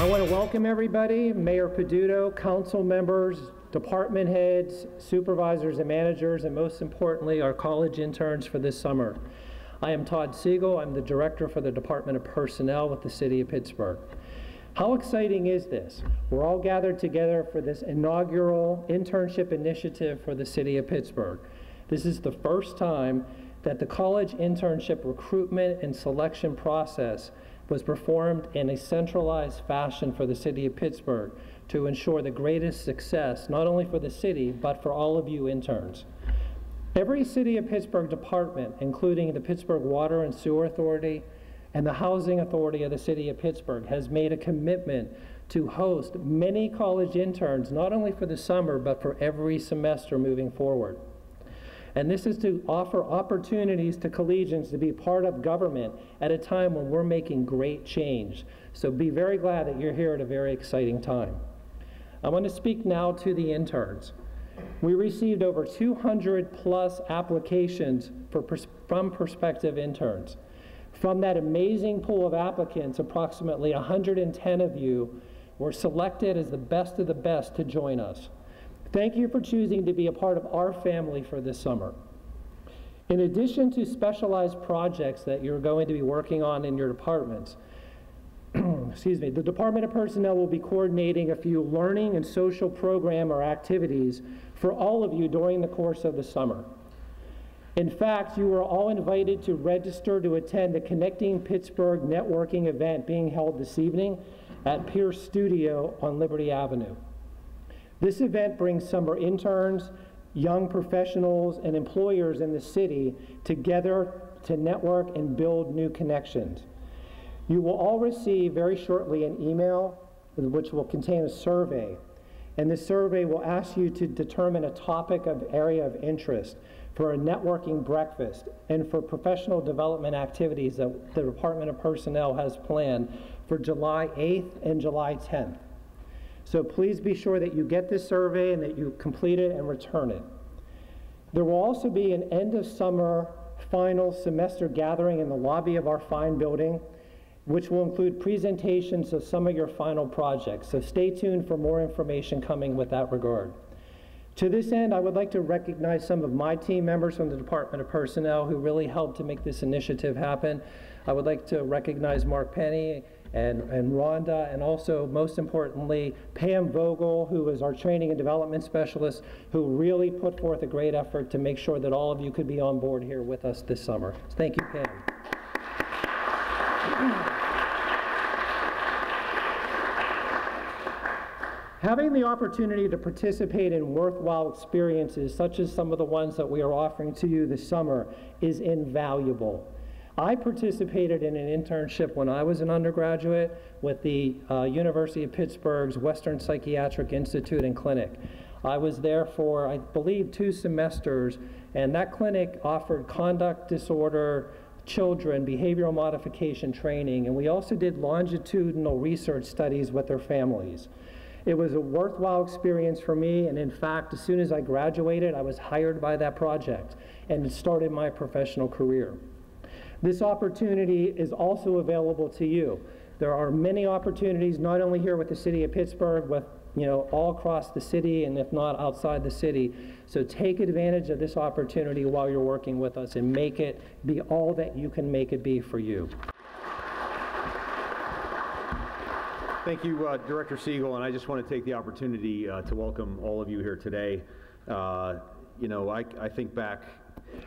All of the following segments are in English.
I want to welcome everybody, Mayor Peduto, council members, department heads, supervisors and managers, and most importantly, our college interns for this summer. I am Todd Siegel. I'm the director for the Department of Personnel with the City of Pittsburgh. How exciting is this? We're all gathered together for this inaugural internship initiative for the City of Pittsburgh. This is the first time that the college internship recruitment and selection process was performed in a centralized fashion for the City of Pittsburgh to ensure the greatest success, not only for the city, but for all of you interns. Every City of Pittsburgh department, including the Pittsburgh Water and Sewer Authority and the Housing Authority of the City of Pittsburgh, has made a commitment to host many college interns, not only for the summer, but for every semester moving forward. And this is to offer opportunities to collegians to be part of government at a time when we're making great change. So be very glad that you're here at a very exciting time. I want to speak now to the interns. We received over 200 plus applications from prospective interns. From that amazing pool of applicants, approximately 110 of you were selected as the best of the best to join us. Thank you for choosing to be a part of our family for this summer. In addition to specialized projects that you're going to be working on in your departments, excuse me, the Department of Personnel will be coordinating a few learning and social program or activities for all of you during the course of the summer. In fact, you are all invited to register to attend the Connecting Pittsburgh networking event being held this evening at Pierce Studio on Liberty Avenue. This event brings summer interns, young professionals, and employers in the city together to network and build new connections. You will all receive very shortly an email which will contain a survey, and this survey will ask you to determine a topic of area of interest for a networking breakfast and for professional development activities that the Department of Personnel has planned for July 8th and July 10th. So please be sure that you get this survey and that you complete it and return it. There will also be an end of summer final semester gathering in the lobby of our fine building, which will include presentations of some of your final projects. So stay tuned for more information coming with that regard. To this end, I would like to recognize some of my team members from the Department of Personnel who really helped to make this initiative happen. I would like to recognize Mark Penny and Rhonda, and also, most importantly, Pam Vogel, who is our training and development specialist, who really put forth a great effort to make sure that all of you could be on board here with us this summer. Thank you, Pam. Having the opportunity to participate in worthwhile experiences, such as some of the ones that we are offering to you this summer, is invaluable. I participated in an internship when I was an undergraduate with the University of Pittsburgh's Western Psychiatric Institute and Clinic. I was there for, I believe, 2 semesters, and that clinic offered conduct disorder children behavioral modification training, and we also did longitudinal research studies with their families. It was a worthwhile experience for me, and in fact, as soon as I graduated, I was hired by that project and it started my professional career. This opportunity is also available to you. There are many opportunities, not only here with the City of Pittsburgh, but all across the city, and if not outside the city. So take advantage of this opportunity while you're working with us and make it be all that you can make it be for you. Thank you, Director Siegel, and I just want to take the opportunity to welcome all of you here today. I think back,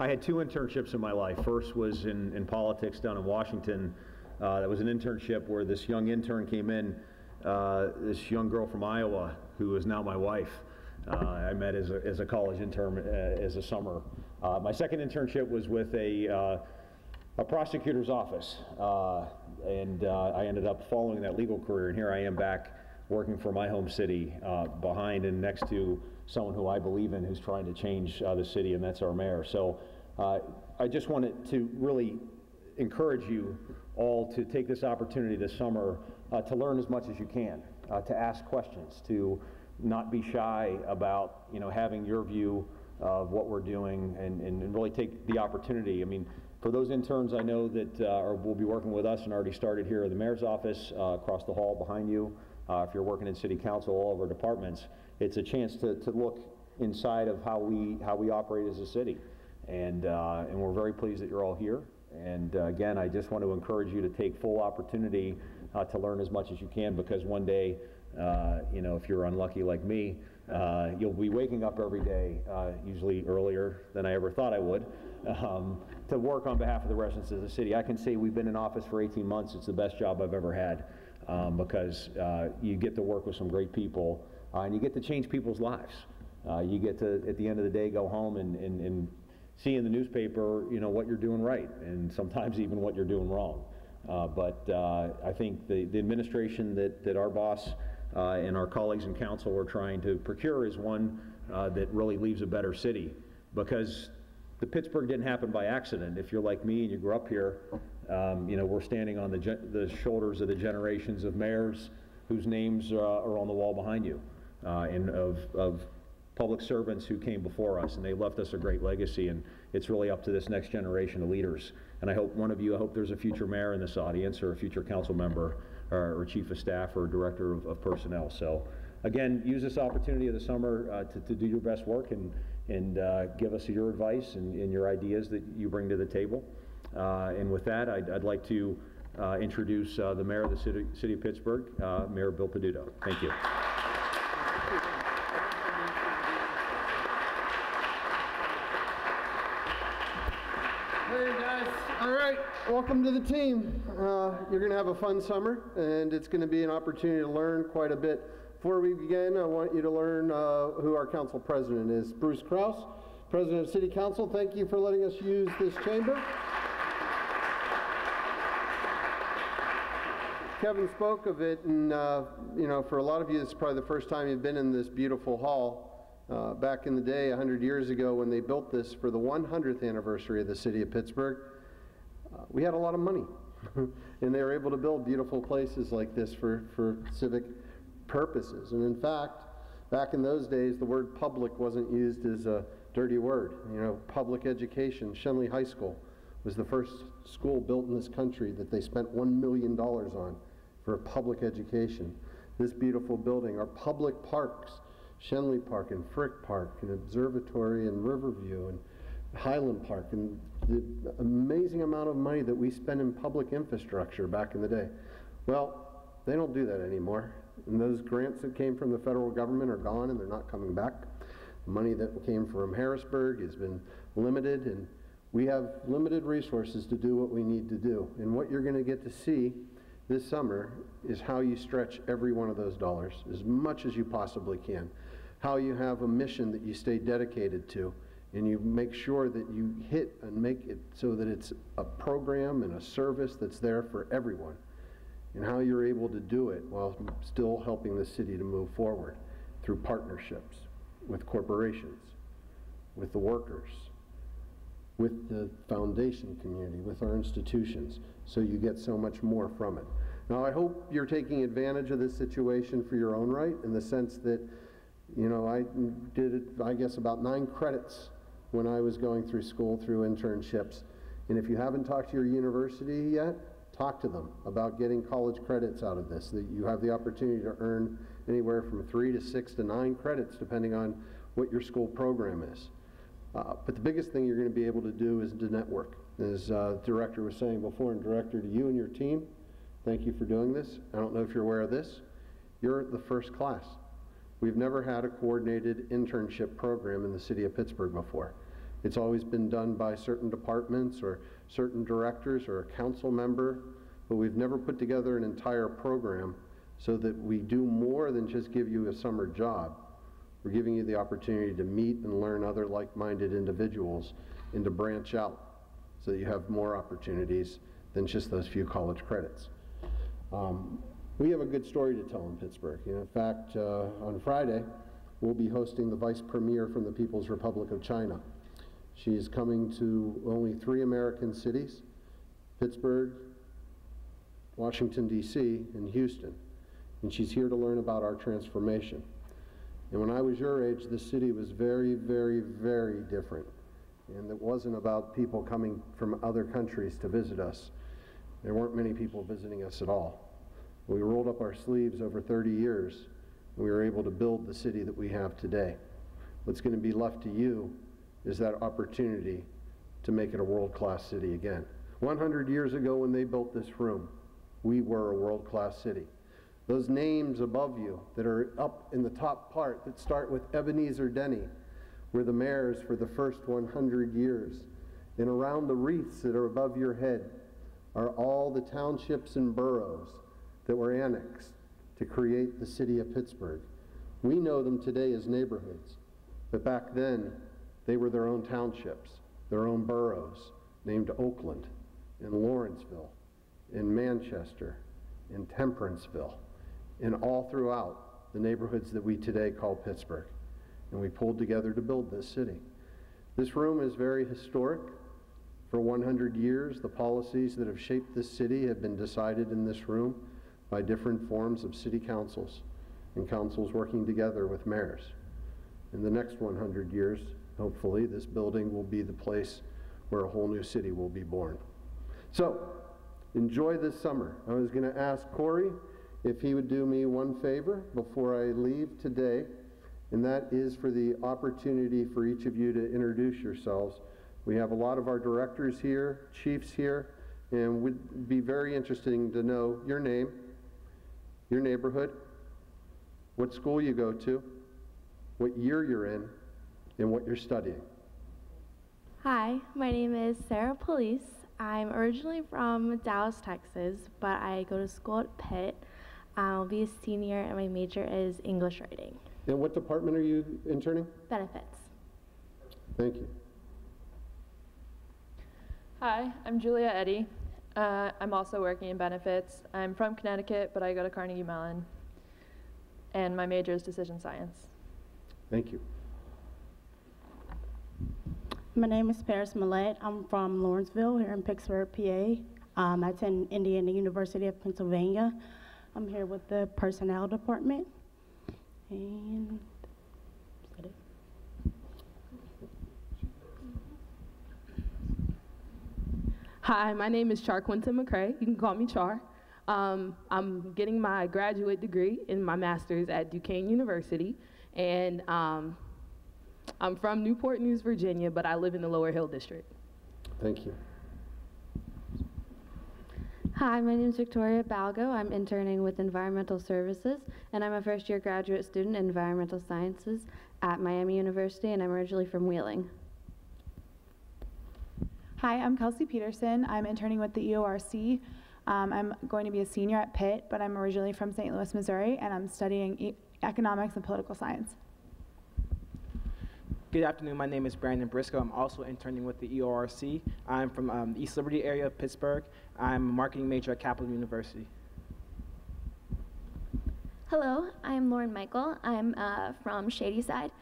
I had 2 internships in my life. First was in politics down in Washington. That was an internship where this young intern came in, this young girl from Iowa, who is now my wife. I met as a college intern as a summer. My second internship was with a prosecutor's office, and I ended up following that legal career, and here I am back working for my home city, behind and next to someone who I believe in, who's trying to change the city, and that's our mayor. So I just wanted to really encourage you all to take this opportunity this summer to learn as much as you can, to ask questions, to not be shy about having your view of what we're doing, and really take the opportunity. I mean, for those interns I know that will be working with us and already started here at the mayor's office across the hall behind you, if you're working in city council, all of our departments, it's a chance to look inside of how we operate as a city. And we're very pleased that you're all here. And again, I just want to encourage you to take full opportunity to learn as much as you can, because one day, you know, if you're unlucky like me, you'll be waking up every day, usually earlier than I ever thought I would, to work on behalf of the residents of the city. I can say we've been in office for 18 months. It's the best job I've ever had, because you get to work with some great people, and you get to change people's lives. You get to, at the end of the day, go home and see in the newspaper, you know, what you're doing right, and sometimes even what you're doing wrong. But I think the administration that our boss and our colleagues in council are trying to procure is one that really leaves a better city, because the Pittsburgh didn't happen by accident. If you're like me and you grew up here, you know, we're standing on the shoulders of the generations of mayors whose names are on the wall behind you, and of public servants who came before us, and they left us a great legacy, and it's really up to this next generation of leaders. And I hope I hope there's a future mayor in this audience, or a future council member, or chief of staff, or director of personnel. So again, use this opportunity of the summer to do your best work, and give us your advice and your ideas that you bring to the table. And with that, I'd like to introduce the mayor of the city of Pittsburgh, Mayor Bill Peduto. Thank you. Hey guys, all right, welcome to the team. You're going to have a fun summer, and it's going to be an opportunity to learn quite a bit. Before we begin, I want you to learn who our council president is. Bruce Kraus, President of City Council. Thank you for letting us use this chamber. Kevin spoke of it, and you know, for a lot of you, it's probably the first time you've been in this beautiful hall. Back in the day, 100 years ago, when they built this for the 100th anniversary of the city of Pittsburgh, we had a lot of money. And they were able to build beautiful places like this for civic purposes. And in fact, back in those days, the word public wasn't used as a dirty word. You know, public education. Shenley High School was the first school built in this country that they spent $1 million on for public education. This beautiful building, our public parks, Shenley Park and Frick Park and Observatory and Riverview and Highland Park, and the amazing amount of money that we spend in public infrastructure back in the day. Well, they don't do that anymore. And those grants that came from the federal government are gone, and they're not coming back. The money that came from Harrisburg has been limited, and we have limited resources to do what we need to do. And what you're going to get to see this summer is how you stretch every one of those dollars as much as you possibly can. How you have a mission that you stay dedicated to, and you make sure that you hit and make it so that it's a program and a service that's there for everyone. And how you're able to do it while still helping the city to move forward through partnerships with corporations, with the workers, with the foundation community, with our institutions, so you get so much more from it. Now, I hope you're taking advantage of this situation for your own right, in the sense that, you know, I did, I guess, about 9 credits when I was going through school through internships. And if you haven't talked to your university yet, talk to them about getting college credits out of this, that you have the opportunity to earn anywhere from 3 to 6 to 9 credits, depending on what your school program is. But the biggest thing you're going to be able to do is to network. As Director was saying before, and Director, to you and your team, thank you for doing this. I don't know if you're aware of this. You're the first class. We've never had a coordinated internship program in the city of Pittsburgh before. It's always been done by certain departments or certain directors or a council member, but we've never put together an entire program so that we do more than just give you a summer job. We're giving you the opportunity to meet and learn other like-minded individuals and to branch out so that you have more opportunities than just those few college credits. We have a good story to tell in Pittsburgh. You know, in fact, on Friday, we'll be hosting the Vice Premier from the People's Republic of China. She's coming to only 3 American cities: Pittsburgh, Washington, D.C., and Houston. And she's here to learn about our transformation. And when I was your age, this city was very, very, very different. And it wasn't about people coming from other countries to visit us. There weren't many people visiting us at all. We rolled up our sleeves over 30 years, and we were able to build the city that we have today. What's going to be left to you is that opportunity to make it a world-class city again. 100 years ago when they built this room, we were a world-class city. Those names above you that are up in the top part that start with Ebenezer Denny were the mayors for the first 100 years. And around the wreaths that are above your head are all the townships and boroughs that were annexed to create the city of Pittsburgh. We know them today as neighborhoods, but back then they were their own townships, their own boroughs, named Oakland, and Lawrenceville, and Manchester, and Temperanceville, and all throughout the neighborhoods that we today call Pittsburgh. And we pulled together to build this city. This room is very historic. For 100 years, the policies that have shaped this city have been decided in this room by different forms of city councils and councils working together with mayors. In the next 100 years, hopefully, this building will be the place where a whole new city will be born. So, enjoy this summer. I was going to ask Corey if he would do me one favor before I leave today, and that is for the opportunity for each of you to introduce yourselves. We have a lot of our directors here, chiefs here, and would be very interesting to know your name, your neighborhood, what school you go to, what year you're in, and what you're studying. Hi, my name is Sarah Police. I'm originally from Dallas, Texas, but I go to school at Pitt. I'll be a senior, and my major is English writing. And what department are you interning? Benefits. Thank you. Hi, I'm Julia Eddy. I'm also working in benefits. I'm from Connecticut, but I go to Carnegie Mellon. And my major is decision science. Thank you. My name is Paris Millette. I'm from Lawrenceville here in Pittsburgh, PA. I attend Indiana University of Pennsylvania. I'm here with the personnel department. And is that it? Hi, my name is Char Quinton McCrae. You can call me Char. I'm getting my graduate degree in my master's at Duquesne University, and I'm from Newport News, Virginia, but I live in the Lower Hill District. Thank you. Hi, my name is Victoria Balgo. I'm interning with Environmental Services, and I'm a first-year graduate student in Environmental Sciences at Miami University, and I'm originally from Wheeling. Hi, I'm Kelsey Peterson. I'm interning with the EORC. I'm going to be a senior at Pitt, but I'm originally from St. Louis, Missouri, and I'm studying economics and political science. Good afternoon. My name is Brandon Briscoe. I'm also interning with the EORC. I'm from the East Liberty area of Pittsburgh. I'm a marketing major at Capital University. Hello, I'm Lauren Michael. I'm from Shadyside.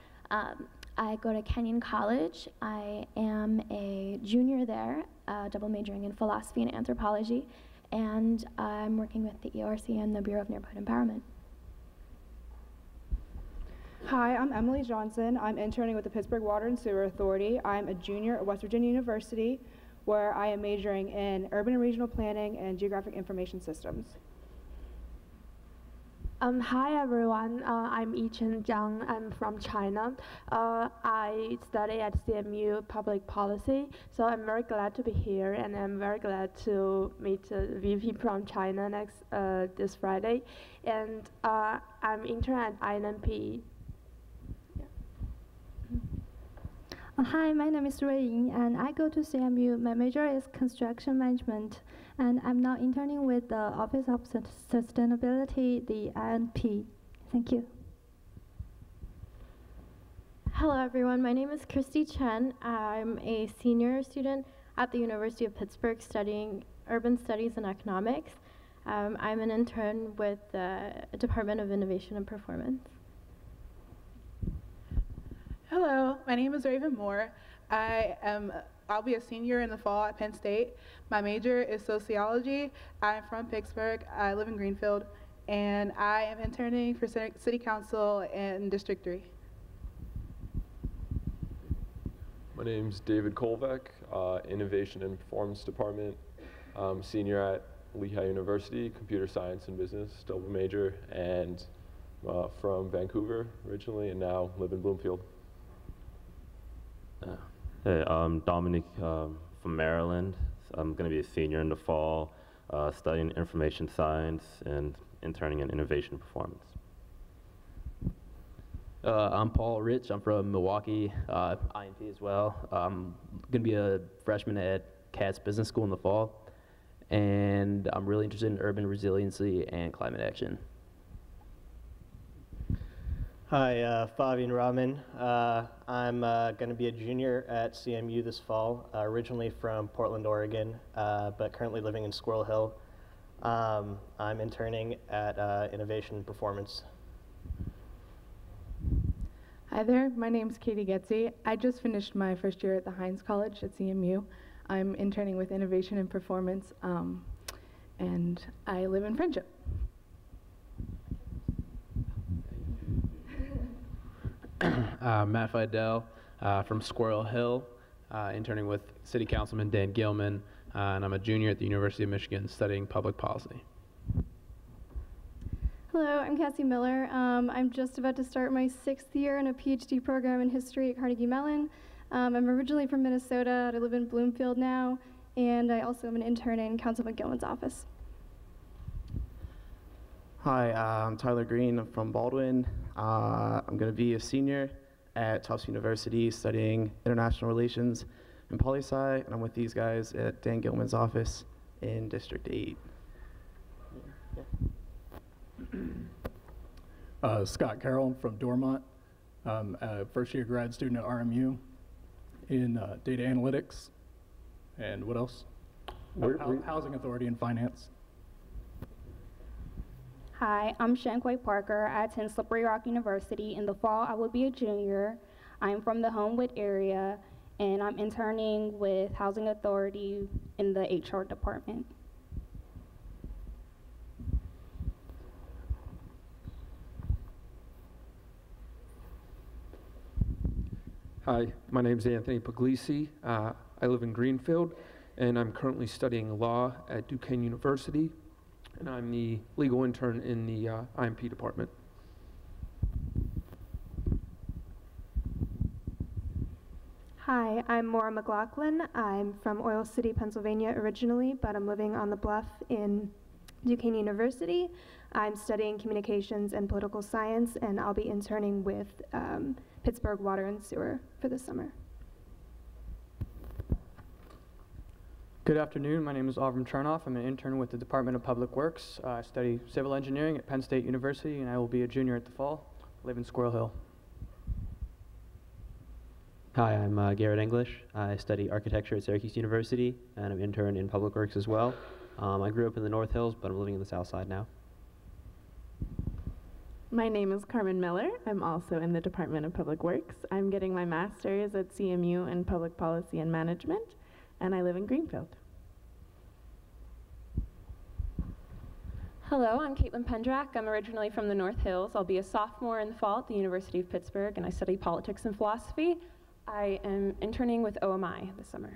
I go to Kenyon College. I am a junior there, double majoring in philosophy and anthropology, and I'm working with the EORC and the Bureau of Neighborhood Empowerment. Hi, I'm Emily Johnson. I'm interning with the Pittsburgh Water and Sewer Authority. I'm a junior at West Virginia University, where I am majoring in urban and regional planning and geographic information systems. Hi everyone, I'm Yichen Zhang. I'm from China. I study at CMU Public Policy, so I'm very glad to be here, and I'm very glad to meet the VP from China this Friday. And I'm intern at INMP. Hi, my name is Rui Ying, and I go to CMU. My major is construction management, and I'm now interning with the Office of Sustainability, the INP. Thank you. Hello everyone, my name is Christy Chen. I'm a senior student at the University of Pittsburgh studying urban studies and economics. I'm an intern with the Department of Innovation and Performance. Hello, my name is Raven Moore. I'll be a senior in the fall at Penn State. My major is sociology. I'm from Pittsburgh. I live in Greenfield, and I am interning for City Council in District 3. My name's David Kolvek, Innovation and Performance Department. I'm senior at Lehigh University, computer science and business, double major, and from Vancouver originally, and now live in Bloomfield. Hey, I'm Dominic from Maryland. I'm going to be a senior in the fall, studying information science and interning in innovation performance. I'm Paul Rich. I'm from Milwaukee, IMP as well. I'm going to be a freshman at Katz Business School in the fall, and I'm really interested in urban resiliency and climate action. Hi, Fabian Rahman. I'm going to be a junior at CMU this fall, originally from Portland, Oregon, but currently living in Squirrel Hill. I'm interning at Innovation Performance. Hi there, my name's Katie Getze. I just finished my first year at the Heinz College at CMU. I'm interning with Innovation and Performance, and I live in Friendship. Matt Fidel from Squirrel Hill, interning with City Councilman Dan Gilman, and I'm a junior at the University of Michigan studying public policy. Hello, I'm Cassie Miller. I'm just about to start my 6th year in a PhD program in history at Carnegie Mellon. I'm originally from Minnesota. I live in Bloomfield now, and I also am an intern in Councilman Gilman's office. Hi, I'm Tyler Green. I'm from Baldwin. I'm going to be a senior at Tufts University studying international relations and poli-sci, and I'm with these guys at Dan Gilman's office in District 8. Scott Carroll from Dormont. I'm a first-year grad student at RMU in data analytics. And what else? Housing Authority and Finance. Hi, I'm Shankway Parker. I attend Slippery Rock University. In the fall, I will be a junior. I'm from the Homewood area, and I'm interning with Housing Authority in the HR department. Hi, my name is Anthony Puglisi. I live in Greenfield, and I'm currently studying law at Duquesne University, and I'm the legal intern in the IMP department. Hi, I'm Maura McLaughlin. I'm from Oil City, Pennsylvania originally, but I'm living on the Bluff in Duquesne University. I'm studying communications and political science, and I'll be interning with Pittsburgh Water and Sewer for the summer. Good afternoon. My name is Avram Chernoff. I'm an intern with the Department of Public Works. I study civil engineering at Penn State University, and I will be a junior at the fall. I live in Squirrel Hill. Hi, I'm Garrett English. I study architecture at Syracuse University, and I'm intern in Public Works as well. I grew up in the North Hills, but I'm living in the South Side now. My name is Carmen Miller. I'm also in the Department of Public Works. I'm getting my master's at CMU in Public Policy and Management, and I live in Greenfield. Hello, I'm Caitlin Pendrak. I'm originally from the North Hills. I'll be a sophomore in the fall at the University of Pittsburgh, and I study politics and philosophy. I am interning with OMI this summer.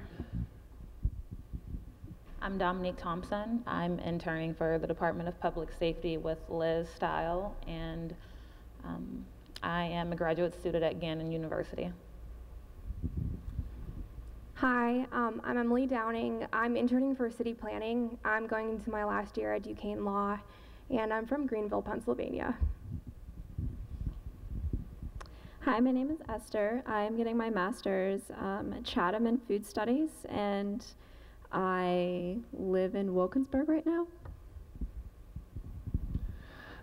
I'm Dominique Thompson. I'm interning for the Department of Public Safety with Liz Stile, and I am a graduate student at Gannon University. Hi, I'm Emily Downing. I'm interning for city planning. I'm going into my last year at Duquesne Law, and I'm from Greenville, Pennsylvania. Hi, my name is Esther. I'm getting my master's at Chatham in Food Studies, and I live in Wilkinsburg right now.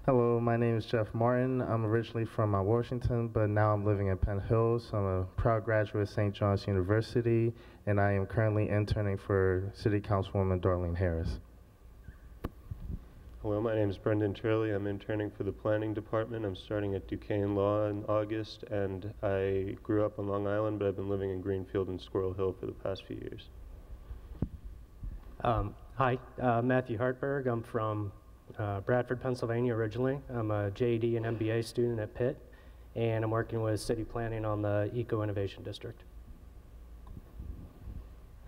Hello, my name is Jeff Martin. I'm originally from Washington, but now I'm living in Penn Hills. I'm a proud graduate of St. John's University, and I am currently interning for City Councilwoman Darlene Harris. Hello, my name is Brendan Turley. I'm interning for the Planning Department. I'm starting at Duquesne Law in August, and I grew up on Long Island, but I've been living in Greenfield and Squirrel Hill for the past few years. Hi, Matthew Hartberg. I'm from Bradford, Pennsylvania originally. I'm a JD and MBA student at Pitt, and I'm working with city planning on the Eco Innovation District.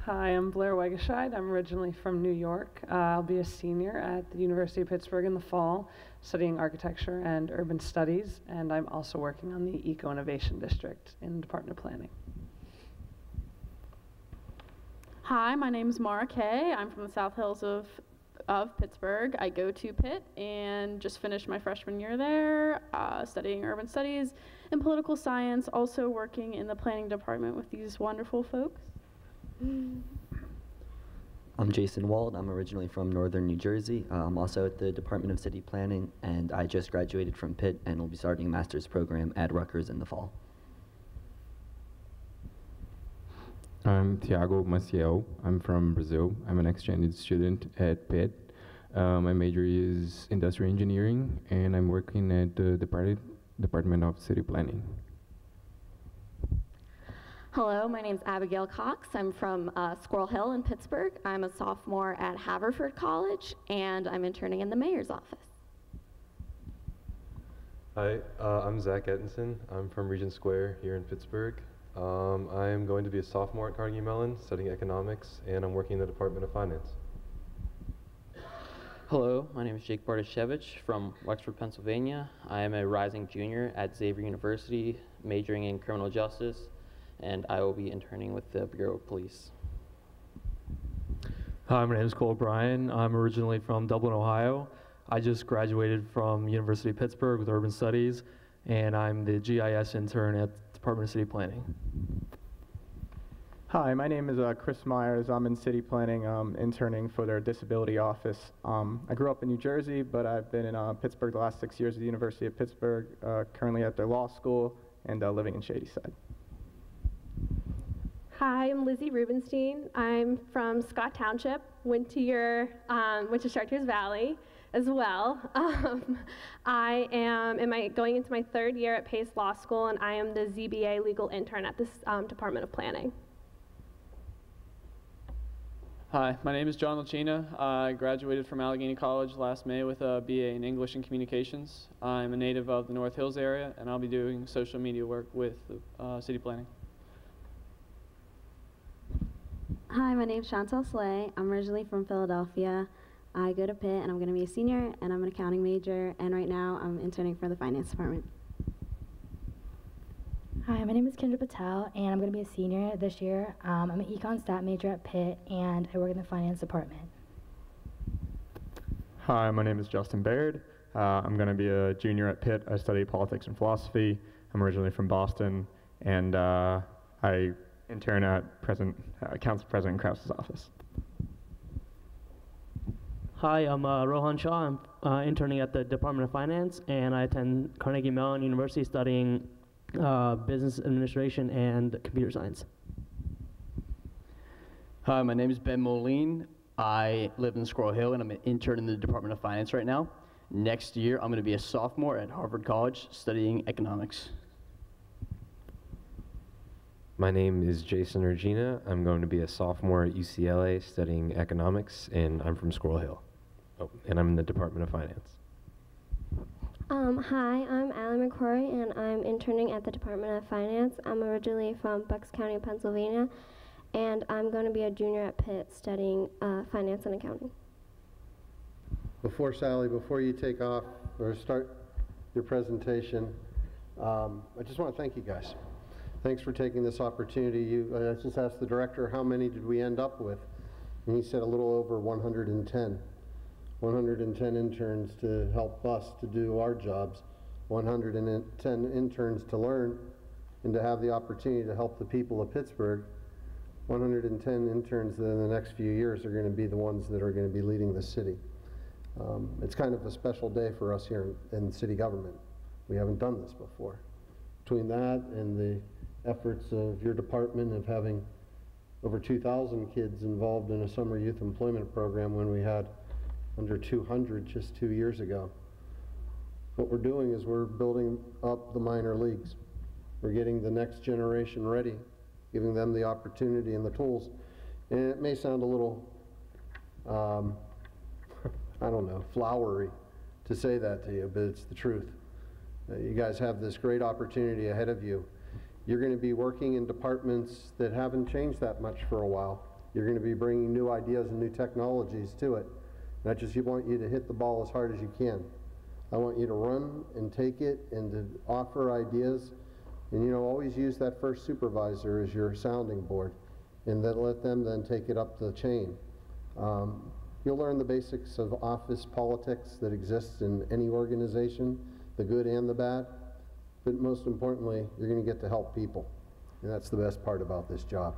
Hi, I'm Blair Wegescheid. I'm originally from New York. I'll be a senior at the University of Pittsburgh in the fall, studying architecture and urban studies, and I'm also working on the Eco-Innovation District in the Department of Planning. Hi, my name is Mara Kay. I'm from the South Hills of Pittsburgh. I go to Pitt and just finished my freshman year there, studying urban studies and political science, also working in the planning department with these wonderful folks. I'm Jason Wald. I'm originally from northern New Jersey. I'm also at the Department of City Planning, and I just graduated from Pitt and will be starting a master's program at Rutgers in the fall. I'm Tiago Maciel. I'm from Brazil. I'm an exchange student at Pitt. My major is industrial engineering, and I'm working at the Department of City Planning. Hello, my name is Abigail Cox. I'm from Squirrel Hill in Pittsburgh. I'm a sophomore at Haverford College, and I'm interning in the mayor's office. Hi, I'm Zach Ettinson. I'm from Regent Square here in Pittsburgh. I'm going to be a sophomore at Carnegie Mellon studying economics, and I'm working in the Department of Finance. Hello, my name is Jake Bartoshevich from Wexford, Pennsylvania. I am a rising junior at Xavier University, majoring in criminal justice, and I will be interning with the Bureau of Police. Hi, my name is Cole Bryan. I'm originally from Dublin, Ohio. I just graduated from University of Pittsburgh with Urban Studies, and I'm the GIS intern at the Department of City Planning. Hi, my name is Chris Myers. I'm in City Planning, interning for their Disability Office. I grew up in New Jersey, but I've been in Pittsburgh the last 6 years at the University of Pittsburgh, currently at their law school, and living in Shadyside. Hi, I'm Lizzie Rubenstein. I'm from Scott Township, went to Chartiers Valley as well. I am going into my third year at Pace Law School, and I am the ZBA legal intern at this Department of Planning. Hi, my name is John Lachina. I graduated from Allegheny College last May with a BA in English and Communications. I'm a native of the North Hills area, and I'll be doing social media work with City Planning. Hi, my name's Chantal Slay. I'm originally from Philadelphia. I go to Pitt, and I'm going to be a senior, and I'm an accounting major, and right now I'm interning for the finance department. Hi, my name is Kendra Patel, and I'm going to be a senior this year. I'm an econ stat major at Pitt, and I work in the finance department. Hi, my name is Justin Baird. I'm going to be a junior at Pitt. I study politics and philosophy. I'm originally from Boston, and I intern at Council President Krause's office. Hi, I'm Rohan Shah. I'm interning at the Department of Finance, and I attend Carnegie Mellon University studying business administration and computer science. Hi, my name is Ben Moline. I live in Squirrel Hill, and I'm an intern in the Department of Finance right now. Next year, I'm going to be a sophomore at Harvard College studying economics. My name is Jason Regina. I'm going to be a sophomore at UCLA studying economics, and I'm from Squirrel Hill. Oh, and I'm in the Department of Finance. Hi, I'm Allie McCrory, and I'm interning at the Department of Finance. I'm originally from Bucks County, Pennsylvania, and I'm going to be a junior at Pitt studying finance and accounting. Sally, before you take off or start your presentation, I just want to thank you guys. Thanks for taking this opportunity. I just asked the director, how many did we end up with? And he said a little over 110. 110 interns to help us to do our jobs, 110 interns to learn and to have the opportunity to help the people of Pittsburgh. 110 interns that in the next few years are going to be the ones that are going to be leading the city. It's kind of a special day for us here in city government. We haven't done this before. Between that and the efforts of your department of having over 2,000 kids involved in a summer youth employment program when we had under 200 just 2 years ago. What we're doing is we're building up the minor leagues. We're getting the next generation ready, giving them the opportunity and the tools. And it may sound a little, I don't know, flowery to say that to you, but it's the truth. You guys have this great opportunity ahead of you. You're going to be working in departments that haven't changed that much for a while. You're going to be bringing new ideas and new technologies to it. And I just want you to hit the ball as hard as you can. I want you to run and take it and to offer ideas. And, you know, always use that first supervisor as your sounding board, and then let them then take it up the chain. You'll learn the basics of office politics that exists in any organization, the good and the bad. But most importantly, you're going to get to help people. And that's the best part about this job.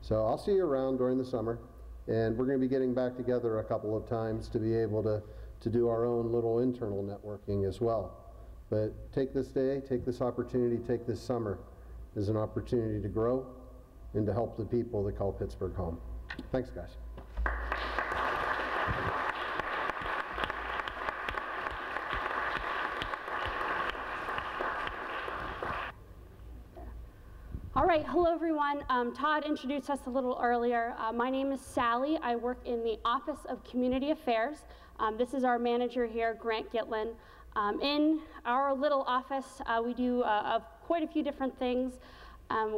So I'll see you around during the summer. And we're going to be getting back together a couple of times to be able to do our own little internal networking as well. But take this day, take this opportunity, take this summer as an opportunity to grow and to help the people that call Pittsburgh home. Thanks, guys. All right, hello everyone. Todd introduced us a little earlier. My name is Sally. I work in the Office of Community Affairs. This is our manager here, Grant Gitlin. In our little office, we do quite a few different things.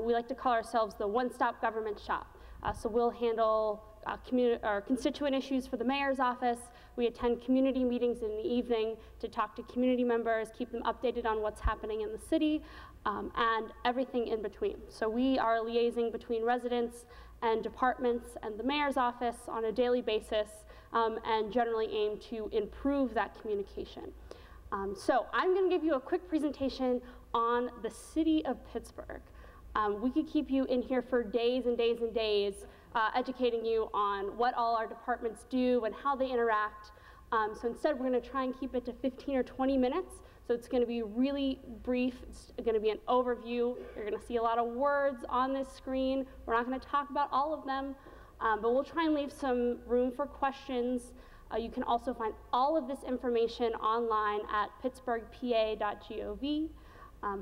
We like to call ourselves the one-stop government shop. So we'll handle constituent issues for the mayor's office. We attend community meetings in the evening to talk to community members, keep them updated on what's happening in the city, and everything in between. So we are liaising between residents and departments and the mayor's office on a daily basis, and generally aim to improve that communication. So I'm going to give you a quick presentation on the city of Pittsburgh. We could keep you in here for days and days and days, educating you on what all our departments do and how they interact. So instead, we're going to try and keep it to 15 or 20 minutes. So it's going to be really brief. It's going to be an overview. You're going to see a lot of words on this screen. We're not going to talk about all of them, but we'll try and leave some room for questions. You can also find all of this information online at pittsburghpa.gov.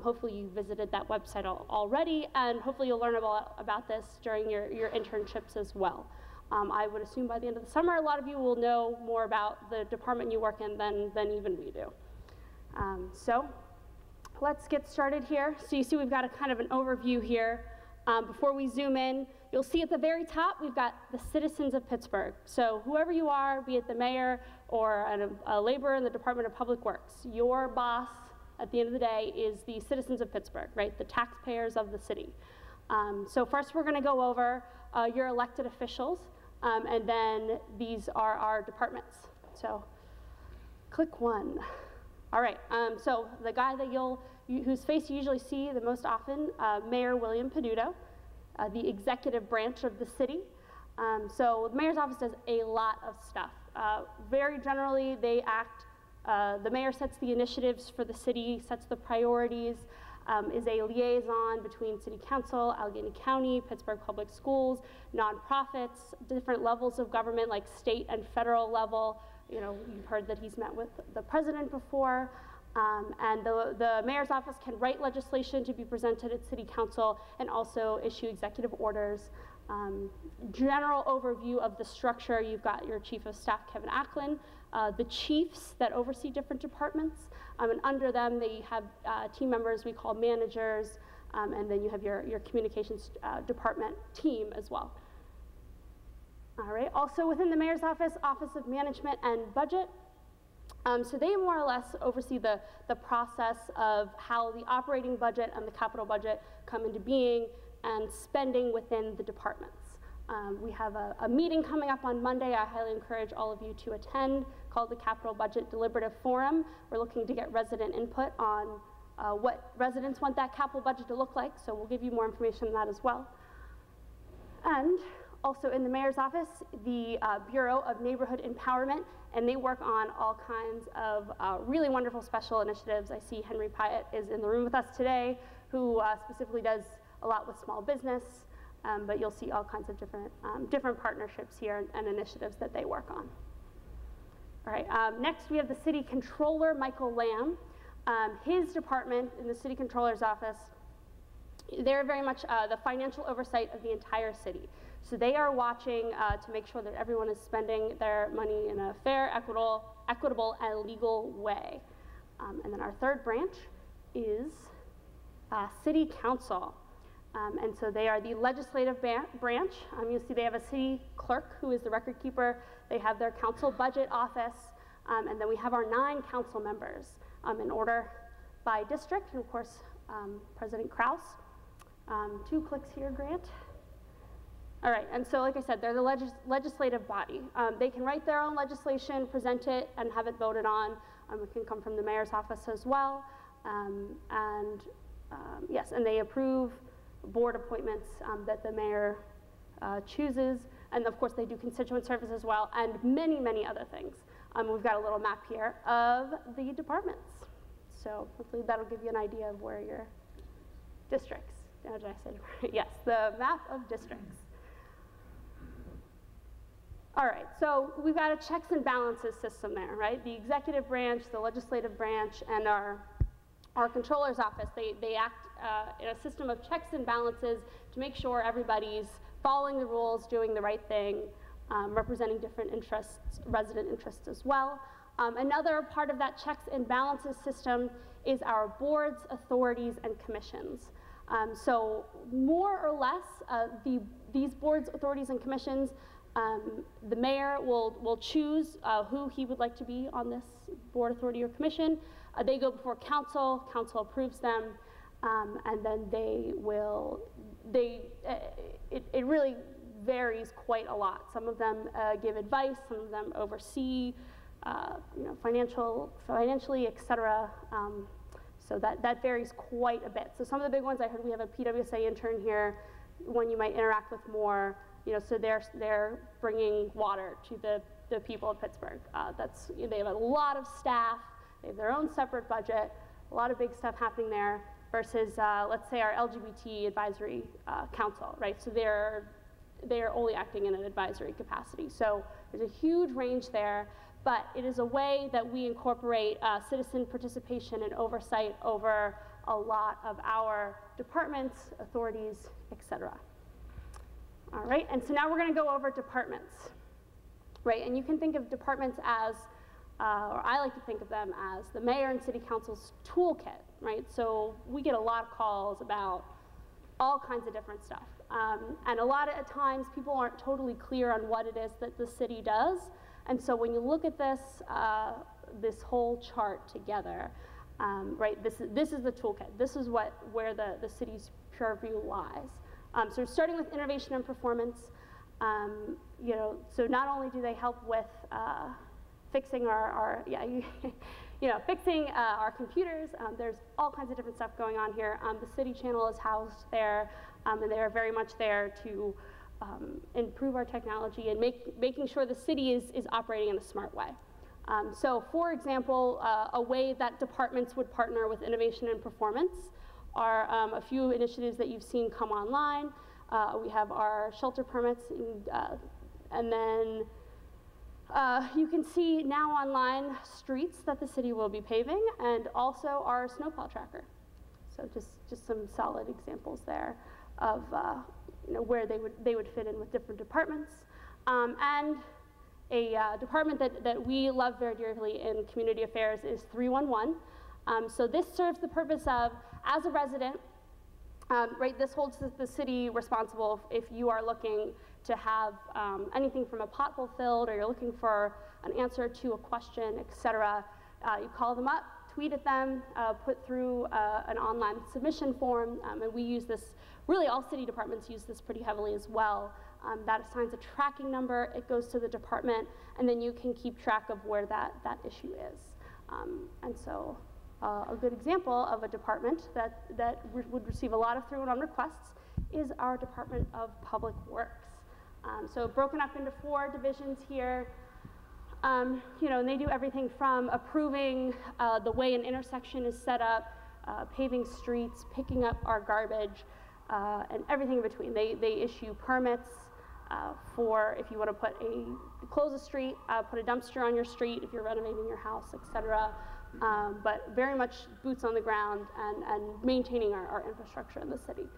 Hopefully you visited that website already, and hopefully you'll learn about this during your internships as well. I would assume by the end of the summer, a lot of you will know more about the department you work in than even we do. So let's get started here. So you see we've got a kind of an overview here. Before we zoom in, you'll see at the very top, we've got the citizens of Pittsburgh. So whoever you are, be it the mayor or a laborer in the Department of Public Works, your boss at the end of the day is the citizens of Pittsburgh, right? The taxpayers of the city. So first we're gonna go over your elected officials, and then these are our departments. So click one. All right, so the guy that whose face you usually see the most often, Mayor William Peduto, the executive branch of the city. So the mayor's office does a lot of stuff. Very generally, they act, the mayor sets the initiatives for the city, sets the priorities, is a liaison between City Council, Allegheny County, Pittsburgh Public Schools, nonprofits, different levels of government like state and federal level. You know, you've heard that he's met with the president before. And the mayor's office can write legislation to be presented at City Council and also issue executive orders. General overview of the structure, you've got your Chief of Staff, Kevin Acklin, the chiefs that oversee different departments, and under them they have team members we call managers, and then you have your communications department team as well. All right, also within the mayor's office, Office of Management and Budget. So they more or less oversee the process of how the operating budget and the capital budget come into being and spending within the departments. We have a meeting coming up on Monday I highly encourage all of you to attend, called the Capital Budget Deliberative Forum. We're looking to get resident input on what residents want that capital budget to look like, so we'll give you more information on that as well. And also in the mayor's office, the Bureau of Neighborhood Empowerment, and they work on all kinds of really wonderful special initiatives. I see Henry Pyatt is in the room with us today, who specifically does a lot with small business, but you'll see all kinds of different partnerships here and initiatives that they work on. All right, next we have the City Controller, Michael Lamb. His department in the City Controller's office, they're very much the financial oversight of the entire city. So they are watching to make sure that everyone is spending their money in a fair, equitable, and legal way. And then our third branch is City Council. And so they are the legislative branch. You'll see they have a city clerk who is the record keeper. They have their council budget office. And then we have our 9 council members in order by district. And of course, President Kraus. 2 clicks here, Grant. All right, and so like I said, they're the legislative body. They can write their own legislation, present it, and have it voted on. It can come from the mayor's office as well. Yes, and they approve board appointments that the mayor chooses. And of course, they do constituent service as well, and many, many other things. We've got a little map here of the departments. So hopefully that'll give you an idea of where your districts. Did I say? Yes, the map of districts. All right, so we've got a checks and balances system there, right? The executive branch, the legislative branch, and our controller's office, they act in a system of checks and balances to make sure everybody's following the rules, doing the right thing, representing different interests, resident interests as well. Another part of that checks and balances system is our boards, authorities, and commissions. So more or less, these boards, authorities, and commissions, the mayor will choose who he would like to be on this board, authority, or commission. They go before council, council approves them, and then it really varies quite a lot. Some of them give advice, some of them oversee, financially, et cetera. So that varies quite a bit. So some of the big ones, I heard we have a PWSA intern here, one you might interact with more. So they're bringing water to the people of Pittsburgh. They have a lot of staff. They have their own separate budget. A lot of big stuff happening there. Versus, let's say, our LGBT advisory council, right? So they're only acting in an advisory capacity. So there's a huge range there. But it is a way that we incorporate citizen participation and oversight over a lot of our departments, authorities, et cetera. All right, and so now we're going to go over departments, right? And you can think of departments as, or I like to think of them as the mayor and city council's toolkit, right? So we get a lot of calls about all kinds of different stuff. And a lot of times people aren't totally clear on what it is that the city does. And so when you look at this, this whole chart together, right, this is the toolkit. This is where the city's purview lies. So starting with innovation and performance, so not only do they help with fixing fixing our computers, there's all kinds of different stuff going on here. The city channel is housed there, and they are very much there to improve our technology and making sure the city is operating in a smart way. So for example, a way that departments would partner with innovation and performance are a few initiatives that you've seen come online. We have our shelter permits, and then you can see now online streets that the city will be paving, and also our snowplow tracker. So just some solid examples there of where they would fit in with different departments. And a department that we love very dearly in community affairs is 311. So this serves the purpose of, as a resident, right, this holds the city responsible if you are looking to have anything from a pothole filled, or you're looking for an answer to a question, et cetera. You call them up, tweet at them, put through an online submission form, and we use this, really all city departments use this pretty heavily as well. That assigns a tracking number, it goes to the department, and then you can keep track of where that issue is. And so a good example of a department that would receive a lot of 311 requests is our Department of Public Works. So broken up into 4 divisions here. And they do everything from approving the way an intersection is set up, paving streets, picking up our garbage, and everything in between. They issue permits for if you want to close a street, put a dumpster on your street if you're renovating your house, et cetera. But very much boots on the ground and maintaining our infrastructure in the city.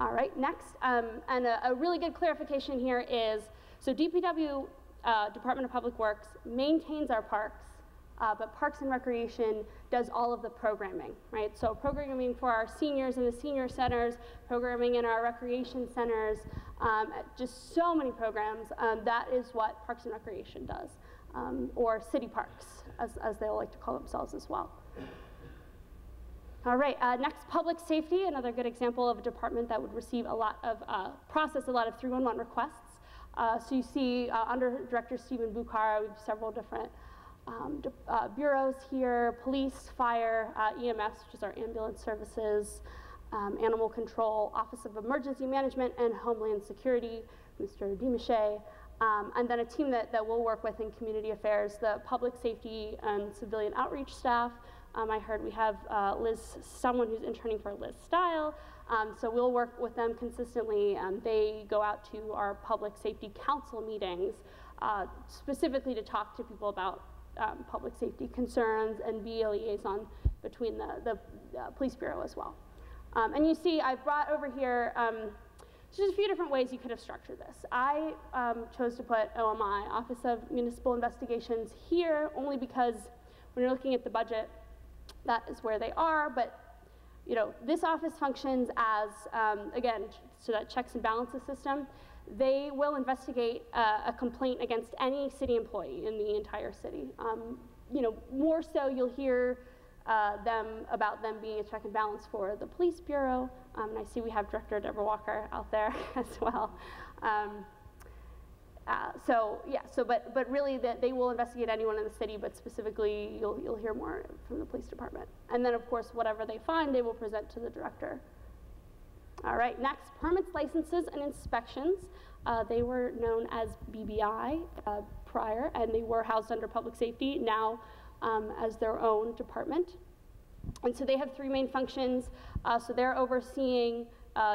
All right, next, and a really good clarification here is, so DPW, Department of Public Works, maintains our parks, but Parks and Recreation does all of the programming, right? So programming for our seniors in the senior centers, programming in our recreation centers, just so many programs. That is what Parks and Recreation does, or city parks, as they like to call themselves as well. All right, next, public safety, another good example of a department that would receive a lot of, process a lot of 311 requests. So you see under Director Stephen Bukhara, we have several different bureaus here: police, fire, EMS, which is our ambulance services, animal control, Office of Emergency Management, and Homeland Security, Mr. Dimachet. And then a team that we'll work with in community affairs, the public safety and civilian outreach staff. I heard we have someone who's interning for Liz Style. So we'll work with them consistently. They go out to our public safety council meetings specifically to talk to people about public safety concerns and be a liaison between the police bureau as well. And you see I've brought over here just a few different ways you could have structured this. I chose to put OMI, Office of Municipal Investigations, here only because when you're looking at the budget, that is where they are, but you know, this office functions as, again, so that checks and balances system. They will investigate a complaint against any city employee in the entire city. You know, more so you'll hear about them being a check and balance for the police bureau. And I see we have Director Deborah Walker out there as well. But really they will investigate anyone in the city, but specifically you'll hear more from the police department. And then of course, whatever they find, they will present to the director. All right, next, permits, licenses, and inspections. They were known as BBI prior, and they were housed under public safety, now as their own department. And so they have three main functions. So they're overseeing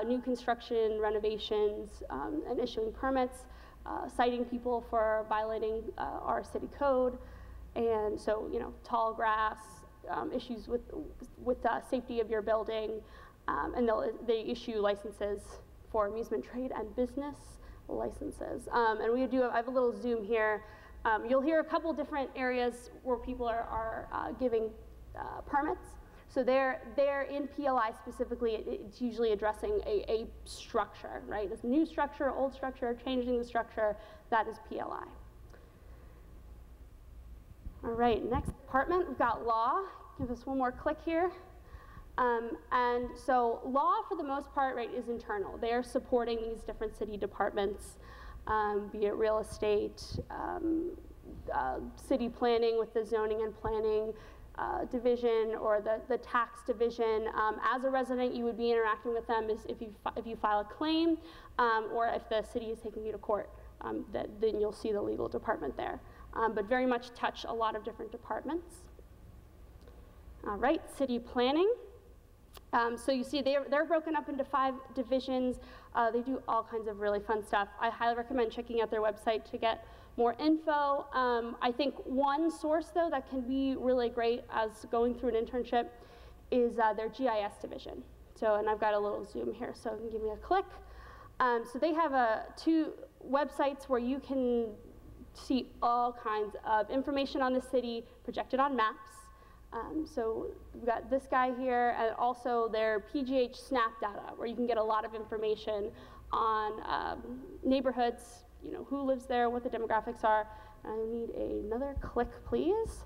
new construction, renovations, and issuing permits, citing people for violating our city code, and so, you know, tall grass, issues with safety of your building, and they issue licenses for amusement trade and business licenses. And I have a little zoom here. You'll hear a couple different areas where people are giving permits. So they're in PLI specifically, it's usually addressing a structure, right? It's new structure, old structure, changing the structure, that is PLI. All right, next department, we've got law. Give us one more click here. And so law, for the most part, right, is internal. They are supporting these different city departments, be it real estate, city planning with the zoning and planning division, or the tax division. As a resident, you would be interacting with them if you file a claim, or if the city is taking you to court, then you'll see the legal department there. But very much touch a lot of different departments. All right, city planning. So you see they're broken up into 5 divisions. They do all kinds of really fun stuff. I highly recommend checking out their website to get more info. I think one source, though, that can be really great as going through an internship is their GIS division. So, and I've got a little zoom here, so you can give me a click. So they have 2 websites where you can see all kinds of information on the city projected on maps. So we've got this guy here, and also their PGH Snap data, where you can get a lot of information on neighborhoods, you know, who lives there, what the demographics are. I need another click, please.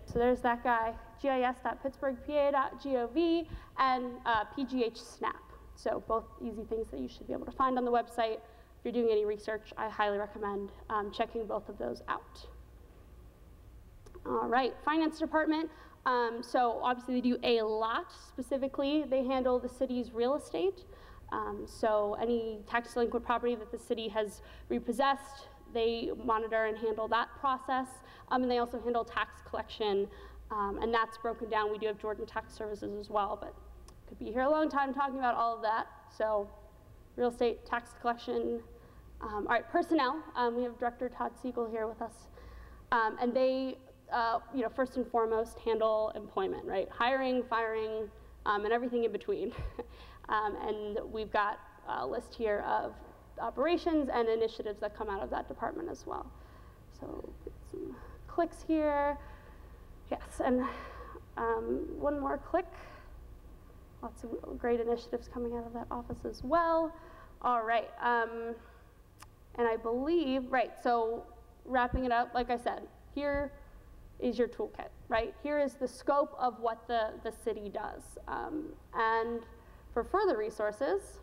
So there's that guy, gis.pittsburghpa.gov, and PGH Snap. So both easy things that you should be able to find on the website. If you're doing any research, I highly recommend checking both of those out. All right, finance department. So obviously they do a lot. Specifically, they handle the city's real estate. So any tax delinquent property that the city has repossessed, they monitor and handle that process. And they also handle tax collection, and that's broken down. We do have Jordan Tax Services as well, but could be here a long time talking about all of that. So real estate, tax collection. All right, personnel. We have Director Todd Siegel here with us. And they, you know, first and foremost, handle employment, right? Hiring, firing, and everything in between. And we've got a list here of operations and initiatives that come out of that department as well. So get some clicks here. Yes, and one more click. Lots of great initiatives coming out of that office as well. All right, and I believe, right, so wrapping it up, like I said, here is your toolkit, right? Here is the scope of what the city does. And for further resources,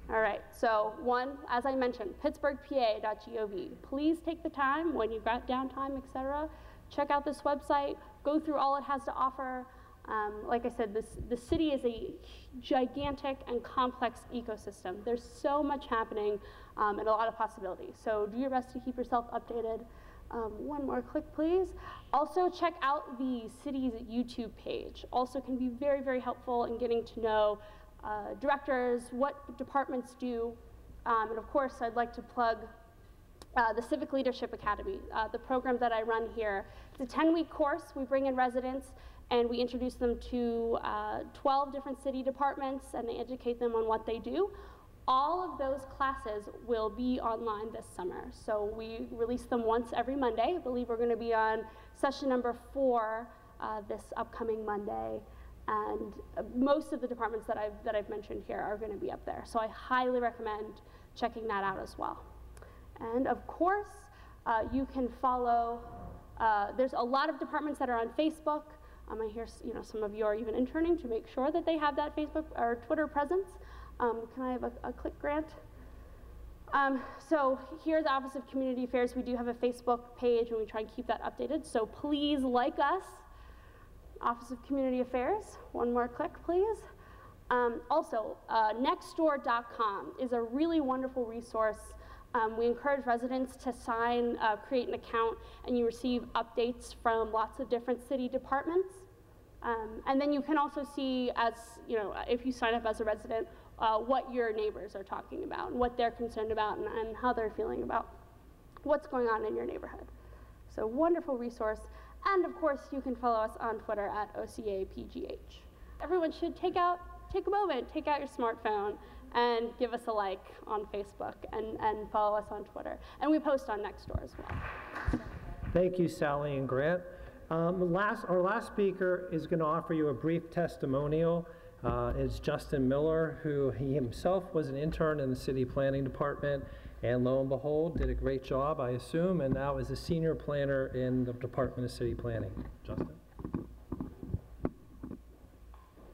all right, so one, as I mentioned, pittsburghpa.gov. Please take the time when you've got downtime, et cetera, check out this website, go through all it has to offer. Like I said, the city is a gigantic and complex ecosystem. There's so much happening and a lot of possibilities. So do your best to keep yourself updated. One more click, please. Also, check out the city's YouTube page. Also can be very, very helpful in getting to know directors, what departments do. And of course, I'd like to plug the Civic Leadership Academy, the program that I run here. It's a 10-week course. We bring in residents and we introduce them to 12 different city departments, and they educate them on what they do. All of those classes will be online this summer. So we release them once every Monday. I believe we're going to be on session number 4 this upcoming Monday. And most of the departments that I've mentioned here are going to be up there. So I highly recommend checking that out as well. And of course, you can follow, there's a lot of departments that are on Facebook. I hear some of you are even interning to make sure that they have that Facebook or Twitter presence. Can I have a click, Grant? So here at the Office of Community Affairs, we do have a Facebook page and we try and keep that updated. So please like us, Office of Community Affairs. One more click, please. Also, nextdoor.com is a really wonderful resource. We encourage residents to create an account, and you receive updates from lots of different city departments. And then you can also see, if you sign up as a resident, what your neighbors are talking about and what they're concerned about and how they're feeling about what's going on in your neighborhood. So wonderful resource. And of course, you can follow us on Twitter at OCAPGH. Everyone should take a moment, take out your smartphone and give us a like on Facebook and follow us on Twitter. And we post on Nextdoor as well. Thank you, Sally and Grant. Our last speaker is going to offer you a brief testimonial. It's Justin Miller, who he himself was an intern in the city planning department, and lo and behold, did a great job, I assume, and now is a senior planner in the Department of City Planning. Justin.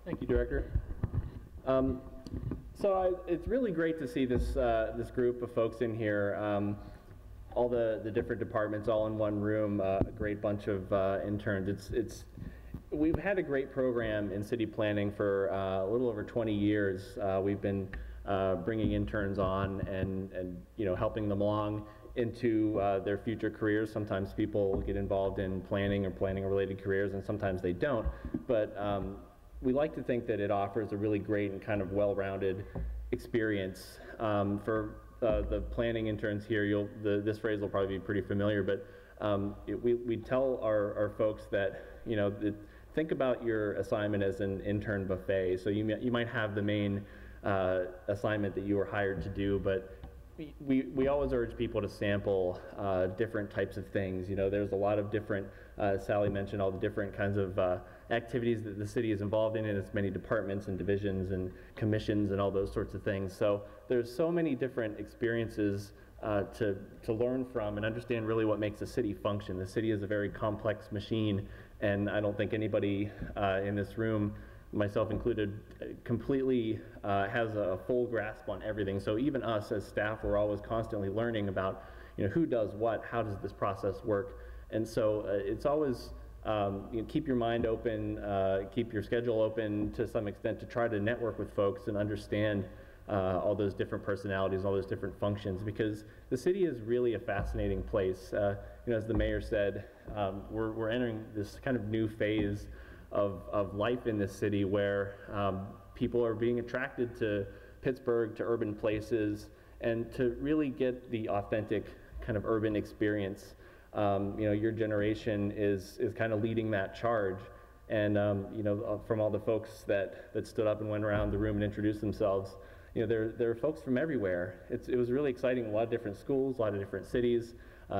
Thank you, Director. It's really great to see this group of folks in here. All the different departments all in one room, a great bunch of interns. We've had a great program in city planning for a little over 20 years. We've been bringing interns on and helping them along into their future careers. Sometimes people get involved in planning or planning-related careers, and sometimes they don't. But we like to think that it offers a really great and kind of well-rounded experience. For the planning interns here, this phrase will probably be pretty familiar, but we tell our folks that, think about your assignment as an intern buffet. So you might have the main assignment that you were hired to do, but we always urge people to sample different types of things. There's a lot of different, Sally mentioned all the different kinds of activities that the city is involved in its many departments and divisions and commissions and all those sorts of things. So there's so many different experiences to learn from and understand really what makes a city function. The city is a very complex machine, and I don't think anybody in this room, myself included, completely has a full grasp on everything. So even us as staff, we're always constantly learning about who does what, how does this process work. And so it's always keep your mind open, keep your schedule open to some extent to try to network with folks and understand all those different personalities, all those different functions, because the city is really a fascinating place. As the mayor said, we're entering this kind of new phase of life in this city where people are being attracted to Pittsburgh, to urban places, and to really get the authentic kind of urban experience. Your generation is kind of leading that charge. And from all the folks that stood up and went around the room and introduced themselves, there are folks from everywhere. It was really exciting. A lot of different schools, a lot of different cities,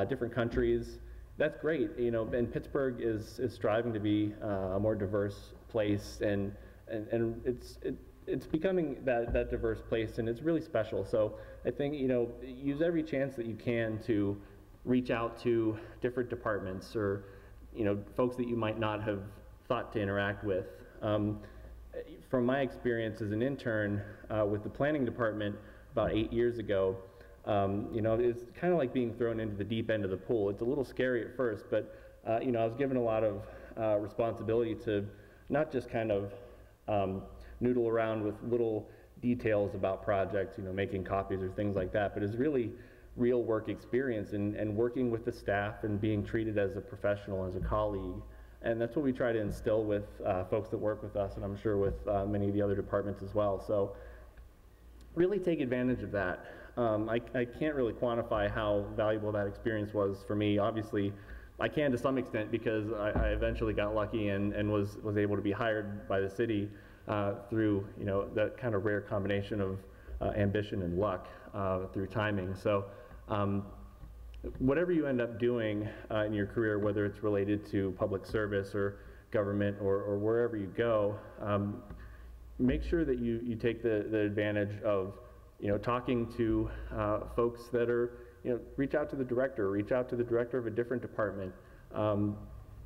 different countries, that's great, you know, and Pittsburgh is striving to be a more diverse place, and it's becoming that diverse place, and it's really special. So I think, you know, use every chance that you can to reach out to different departments, or, you know, folks that you might not have thought to interact with. From my experience as an intern with the planning department about 8 years ago, you know, it's kind of like being thrown into the deep end of the pool. It's a little scary at first, but you know, I was given a lot of responsibility to not just kind of noodle around with little details about projects, you know, making copies or things like that, but it's really real work experience, and working with the staff and being treated as a professional, as a colleague. And that's what we try to instill with folks that work with us, and I'm sure with many of the other departments as well. So really take advantage of that. I can't really quantify how valuable that experience was for me. Obviously, I can to some extent, because I eventually got lucky and was able to be hired by the city through, you know, that kind of rare combination of ambition and luck through timing. So whatever you end up doing in your career, whether it's related to public service or government or wherever you go, make sure that you take the advantage of, you know, talking to folks that are, you know, reach out to the director of a different department.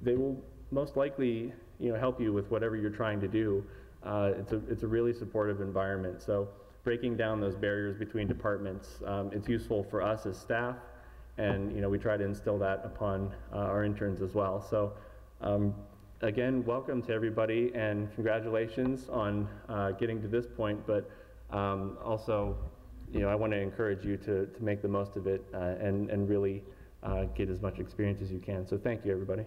They will most likely, you know, help you with whatever you're trying to do. It's a really supportive environment. So breaking down those barriers between departments, it's useful for us as staff, and, you know, we try to instill that upon our interns as well. So again, welcome to everybody, and congratulations on getting to this point, but also, you know, I want to encourage you to make the most of it and really get as much experience as you can. So thank you, everybody.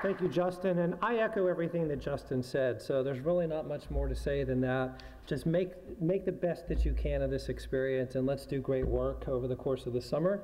Thank you, Justin, and I echo everything that Justin said, so there's really not much more to say than that. Just make the best that you can of this experience, and let's do great work over the course of the summer.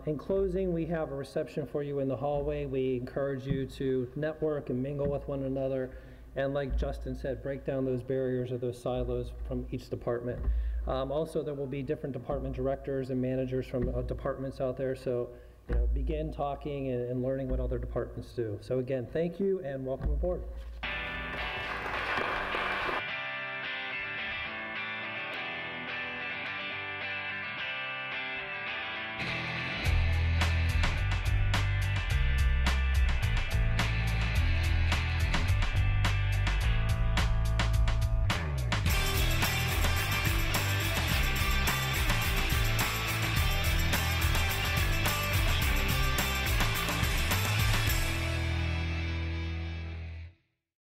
In closing, we have a reception for you in the hallway. We encourage you to network and mingle with one another, and like Justin said, break down those barriers or those silos from each department. Also, there will be different department directors and managers from departments out there, so, you know, begin talking and learning what other departments do. So again, thank you and welcome aboard.